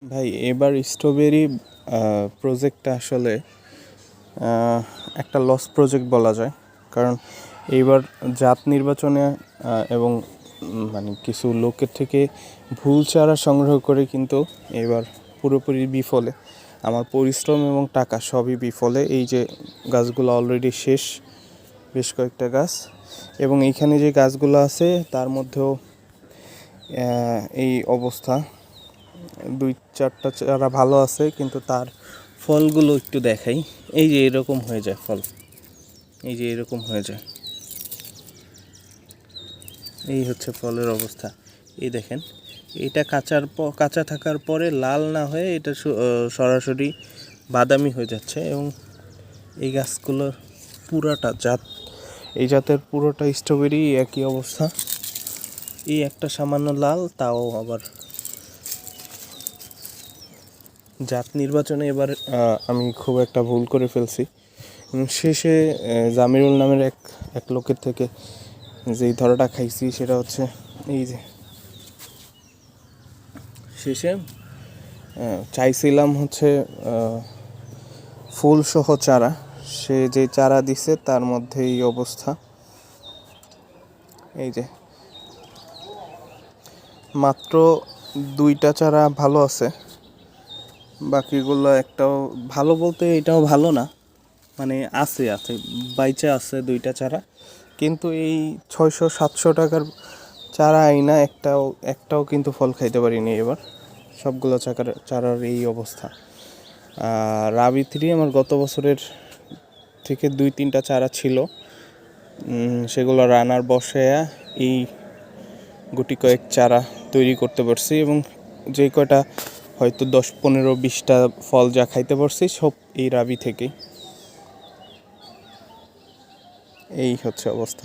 ভাই এবার স্ট্রবেরি প্রজেক্টটা আসলে একটা লস প্রজেক্ট বলা যায়। কারণ এইবার জাত নির্বাচনে এবং মানে কিছু লোকের থেকে ভুল চারা সংগ্রহ করে কিন্তু এবার পুরোপুরি বিফলে। আমার পরিশ্রম এবং টাকা সবই বিফলে। এই যে গাছগুলো অলরেডি শেষ, বেশ কয়েকটা গাছ, এবং এইখানে যে গাছগুলো আছে তার মধ্যেও এই অবস্থা। 2-4টা চারা ভালো আছে, কিন্তু তার ফলগুলো একটু দেখাই। এই যে এরকম হয়ে যায় ফল, এই যে এরকম হয়ে যায়, এই হচ্ছে ফলের অবস্থা। এই দেখেন, এটা কাঁচা থাকার পরে লাল না হয়ে এটা সরাসরি বাদামি হয়ে যাচ্ছে। এবং এই গাছগুলোর পুরাটা জাত, এই জাতের পুরোটা স্ট্রবেরি একই অবস্থা। এই একটা সামান্য লাল, তাও আবার জাত নির্বাচনে এবার আমি খুব একটা ভুল করে ফেলছি। শেষে জামিরুল নামের এক লোকের থেকে যেই ধরাটা খাইছি সেটা হচ্ছে এই যে, শেষে চাইছিলাম হচ্ছে ফুলসহ চারা, সে যে চারা দিছে তার মধ্যে এই অবস্থা। এই যে মাত্র 2টা চারা ভালো আছে, বাকিগুলো একটাও ভালো বলতে এটাও ভালো না, মানে আছে বাইচা আছে 2টা চারা। কিন্তু এই 600-700 টাকার চারা আইনা একটাও কিন্তু ফল খাইতে পারিনি এবার। সবগুলো চারার এই অবস্থা। রাবি 3 আমার গত বছরের থেকে 2-3টা চারা ছিল, সেগুলো রানার বসায়া এই গুটি কয়েক চারা তৈরি করতে পারছি, এবং যে কয়টা হয়তো 10-15-20টা ফল যা খাইতে পারছি সব এই রাবি থেকেই। এই হচ্ছে অবস্থা।